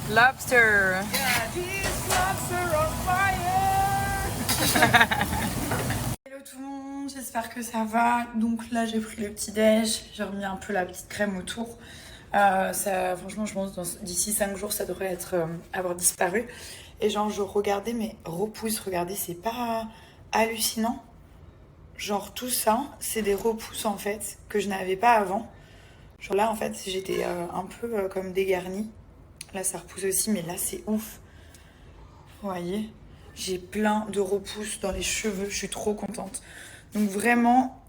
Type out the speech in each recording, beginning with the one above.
Lobster. Yeah, this lobster on fire. Hello tout le monde, j'espère que ça va. Donc là j'ai pris le petit déj, j'ai remis un peu la petite crème autour. Franchement je pense d'ici 5 jours ça devrait avoir disparu. Et genre je regardais mes repousses, regardez c'est pas hallucinant. Genre tout ça c'est des repousses en fait que je n'avais pas avant. Genre là en fait j'étais un peu comme dégarnie. Là ça repousse aussi mais là c'est ouf. Vous voyez, j'ai plein de repousses dans les cheveux, je suis trop contente. Donc vraiment,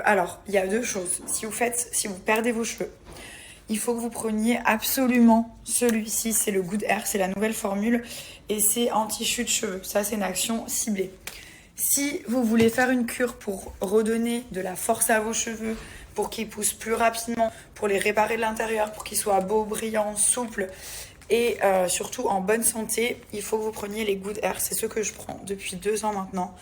alors, il y a deux choses. Si vous perdez vos cheveux, il faut que vous preniez absolument celui-ci. C'est le Good Hair, c'est la nouvelle formule. Et c'est anti-chute de cheveux. Ça, c'est une action ciblée. Si vous voulez faire une cure pour redonner de la force à vos cheveux, pour qu'ils poussent plus rapidement, pour les réparer de l'intérieur, pour qu'ils soient beaux, brillants, souples, et surtout en bonne santé, il faut que vous preniez les Good Hair. C'est ceux que je prends depuis 2 ans maintenant.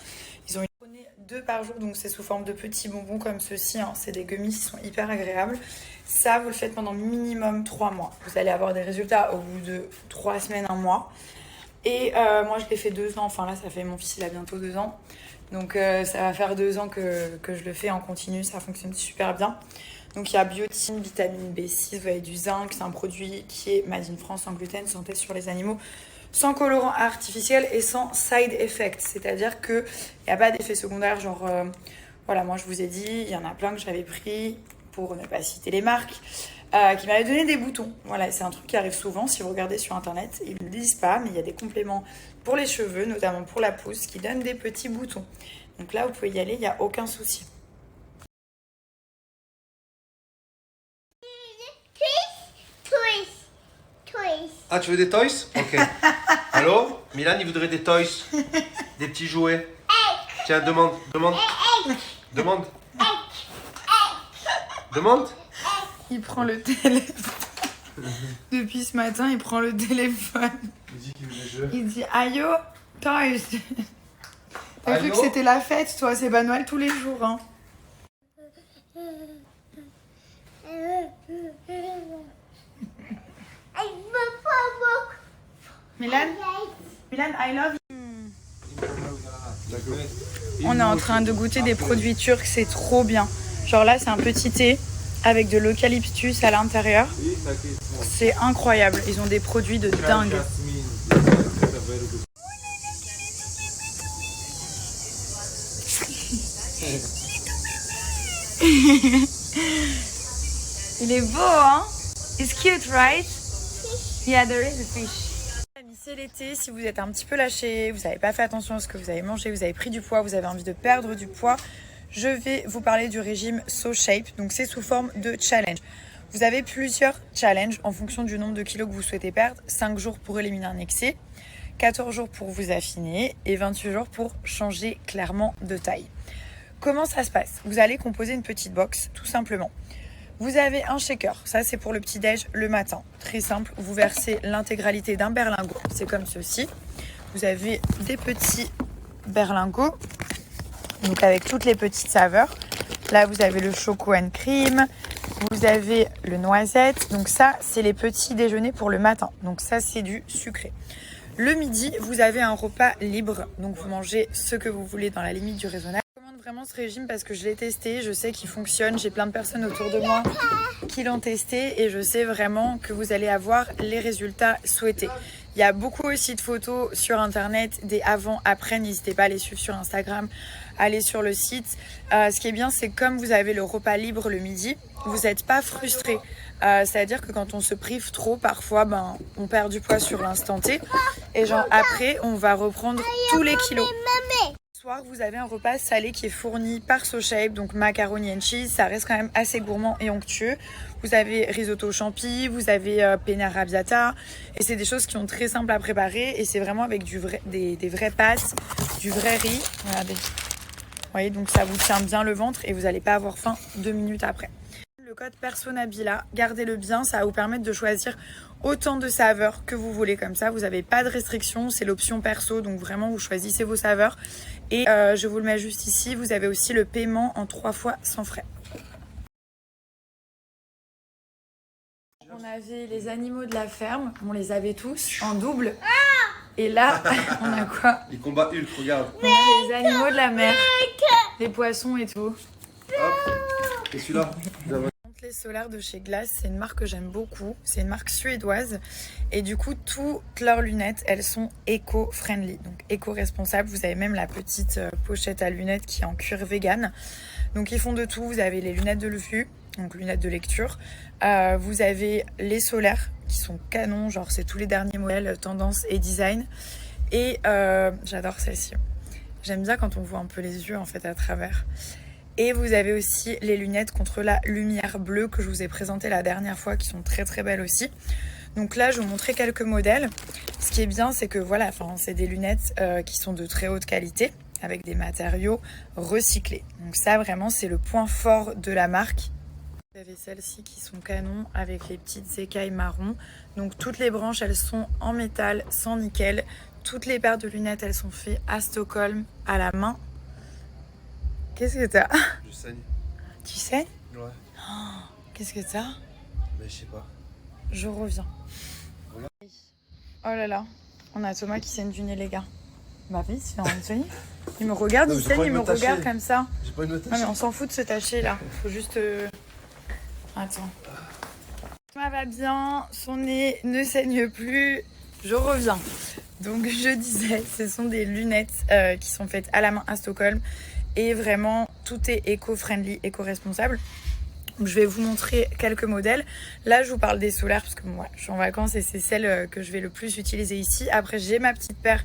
Ils ont prenez 2 par jour, donc c'est sous forme de petits bonbons comme ceci. Hein. C'est des gummies qui sont hyper agréables. Ça, vous le faites pendant minimum 3 mois. Vous allez avoir des résultats au bout de 3 semaines, 1 mois. Et moi, je l'ai fait 2 ans. Enfin là, ça fait mon fils, il a bientôt 2 ans. Donc ça va faire 2 ans que je le fais en continu. Ça fonctionne super bien. Donc il y a biotine, vitamine B6, vous avez du zinc, c'est un produit qui est made in France, sans gluten, sans test sur les animaux, sans colorant artificiel et sans side effects. C'est-à-dire qu'il n'y a pas d'effet secondaire, genre, voilà, moi je vous ai dit, il y en a plein que j'avais pris, pour ne pas citer les marques, qui m'avaient donné des boutons. Voilà, c'est un truc qui arrive souvent, si vous regardez sur internet, ils ne le disent pas, mais il y a des compléments pour les cheveux, notamment pour la pousse, qui donnent des petits boutons. Donc là, vous pouvez y aller, il n'y a aucun souci. Ah, tu veux des toys? Ok. Allô? Milan, il voudrait des toys. Des petits jouets. Tiens, demande. Demande. Il prend le téléphone. Depuis ce matin, il prend le téléphone. Il dit qu'il veut des jeux. Il dit Ayo, toys. T'as cru Ayo. que c'était la fête, toi? C'est pas Noël tous les jours, hein. Milan, I love you. On est en train de goûter des produits turcs, c'est trop bien. Genre là, c'est un petit thé avec de l'eucalyptus à l'intérieur. C'est incroyable, ils ont des produits de dingue. Il est beau, hein? It's cute, right? Yeah, there is a fish. C'est l'été, si vous êtes un petit peu lâché, vous n'avez pas fait attention à ce que vous avez mangé, vous avez pris du poids, vous avez envie de perdre du poids, je vais vous parler du régime SoShape. Donc c'est sous forme de challenge. Vous avez plusieurs challenges en fonction du nombre de kilos que vous souhaitez perdre. 5 jours pour éliminer un excès, 14 jours pour vous affiner et 28 jours pour changer clairement de taille. Comment ça se passe? Vous allez composer une petite box, tout simplement. Vous avez un shaker, ça c'est pour le petit-déj le matin. Très simple, vous versez l'intégralité d'un berlingot, c'est comme ceci. Vous avez des petits berlingots, donc avec toutes les petites saveurs. Là vous avez le choco and cream, vous avez le noisette. Donc ça c'est les petits déjeuners pour le matin, donc ça c'est du sucré. Le midi, vous avez un repas libre, donc vous mangez ce que vous voulez dans la limite du raisonnable. Je recommande vraiment ce régime parce que je l'ai testé, je sais qu'il fonctionne, j'ai plein de personnes autour de moi qui l'ont testé et je sais vraiment que vous allez avoir les résultats souhaités. Il y a beaucoup aussi de photos sur internet, des avant-après, n'hésitez pas à les suivre sur Instagram, allez sur le site. Ce qui est bien, c'est comme vous avez le repas libre le midi, vous n'êtes pas frustré. C'est-à-dire que quand on se prive trop, parfois on perd du poids sur l'instant T et genre après on va reprendre tous les kilos. Ce soir vous avez un repas salé qui est fourni par SoShape, donc macaroni and cheese, ça reste quand même assez gourmand et onctueux. Vous avez risotto champi, vous avez penne arrabbiata et c'est des choses qui sont très simples à préparer et c'est vraiment avec des vraies pâtes, du vrai riz. Regardez. Vous voyez, donc ça vous tient bien le ventre et vous n'allez pas avoir faim 2 minutes après. Le code PERSONABILA, gardez-le bien, ça va vous permettre de choisir autant de saveurs que vous voulez. Comme ça, vous n'avez pas de restriction, c'est l'option perso, donc vraiment vous choisissez vos saveurs. Et je vous le mets juste ici, vous avez aussi le paiement en 3 fois sans frais. On avait les animaux de la ferme, on les avait tous en double. Et là, on a quoi? Les combats Hulk, regarde. On a les animaux de la mer, les poissons et tout. Hop. Et celui-là? Les solaires de chez Glass, c'est une marque que j'aime beaucoup. C'est une marque suédoise. Et du coup, toutes leurs lunettes, elles sont éco-friendly, donc éco-responsables. Vous avez même la petite pochette à lunettes qui est en cuir vegan. Donc ils font de tout. Vous avez les lunettes de vue, donc lunettes de lecture. Vous avez les solaires qui sont canons, genre c'est tous les derniers modèles, tendance et design. Et j'adore celle-ci. J'aime bien quand on voit un peu les yeux en fait à travers. Et vous avez aussi les lunettes contre la lumière bleue que je vous ai présentées la dernière fois, qui sont très très belles aussi. Donc là, je vais vous montrer quelques modèles. Ce qui est bien, c'est que voilà, c'est des lunettes qui sont de très haute qualité, avec des matériaux recyclés. Donc ça, vraiment, c'est le point fort de la marque. Vous avez celles-ci qui sont canons, avec les petites écailles marron. Donc toutes les branches, elles sont en métal, sans nickel. Toutes les paires de lunettes, elles sont faites à Stockholm, à la main. Qu'est-ce que t'as? Je saigne. Tu saignes? Ouais. Oh, qu'est-ce que t'as? Mais je sais pas. Je reviens. Regarde. Oh là là, on a Thomas qui saigne du nez, les gars. Bah oui, c'est Anthony. Il me regarde, Non, il saigne, il me regarde comme ça. J'ai pas une Non mais on s'en fout de se tâcher là. Faut juste... Attends. Thomas va bien, son nez ne saigne plus. Je reviens. Donc je disais, ce sont des lunettes qui sont faites à la main à Stockholm. Et vraiment, tout est éco-friendly, éco-responsable. Donc, je vais vous montrer quelques modèles. Là, je vous parle des solaires parce que moi, je suis en vacances et c'est celle que je vais le plus utiliser ici. Après, j'ai ma petite paire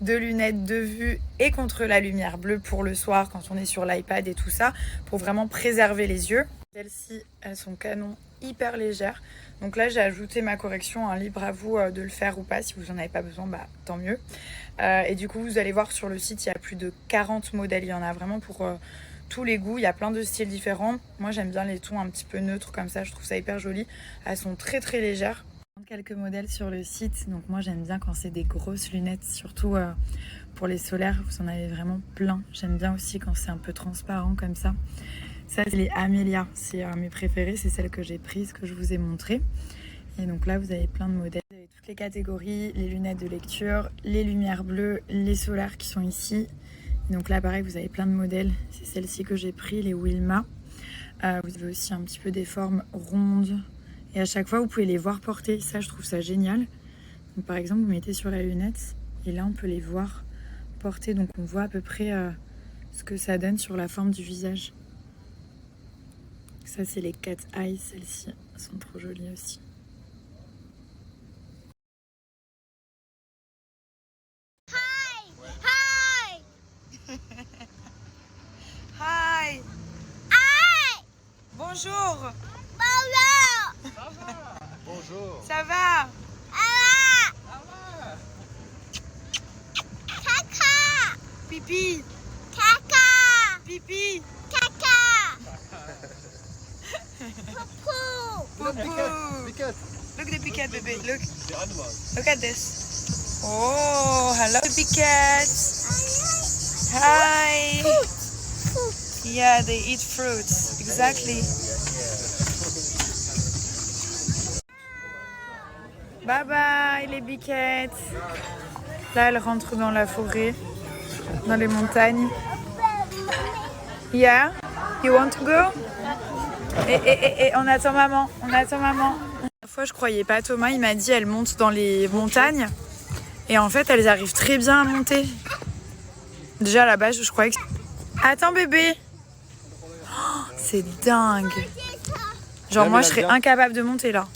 de lunettes de vue et contre la lumière bleue pour le soir quand on est sur l'iPad et tout ça, pour vraiment préserver les yeux. Celles-ci, elles sont canon, hyper légères. Donc là, j'ai ajouté ma correction, hein, libre à vous de le faire ou pas. Si vous n'en avez pas besoin, bah, tant mieux. Et du coup, vous allez voir sur le site, il y a plus de 40 modèles. Il y en a vraiment pour tous les goûts. Il y a plein de styles différents. Moi, j'aime bien les tons un petit peu neutres comme ça. Je trouve ça hyper joli. Elles sont très très légères. Quelques modèles sur le site. Donc moi, j'aime bien quand c'est des grosses lunettes, surtout pour les solaires. Vous en avez vraiment plein. J'aime bien aussi quand c'est un peu transparent comme ça. Ça, c'est les Amelia. C'est mes préférées. C'est celles que j'ai prises, que je vous ai montrées. Et donc là, vous avez plein de modèles. Vous avez toutes les catégories, les lunettes de lecture, les lumières bleues, les solaires qui sont ici. Et donc là, pareil, vous avez plein de modèles. C'est celle-ci que j'ai pris, les Wilma. Vous avez aussi un petit peu des formes rondes. Et à chaque fois, vous pouvez les voir porter. Ça, je trouve ça génial. Donc, par exemple, vous mettez sur la lunette. Et là, on peut les voir porter. Donc, on voit à peu près ce que ça donne sur la forme du visage. Ça, c'est les Cat Eye. Celles-ci sont trop jolies aussi. Hi. Hi. Bonjour. Bonjour. Ça va? Caca. Pipi. Caca. Pipi. Caca. Poupou. Poupou. Piquette. Look the big cat, baby. Look. C'est animal. Look at this. Oh, hello, big cat. Hi. Yeah, they eat fruits. Exactly. Bye bye les biquettes. Là, elle rentre dans la forêt, dans les montagnes. Yeah, you want to go? Et on attend maman. On attend maman. La fois, je croyais pas Thomas. Il m'a dit elle monte dans les montagnes. Et en fait, elles arrivent très bien à monter. Déjà à la base, je croyais que... Attends bébé. Oh, c'est dingue. Genre moi, je serais incapable de monter là.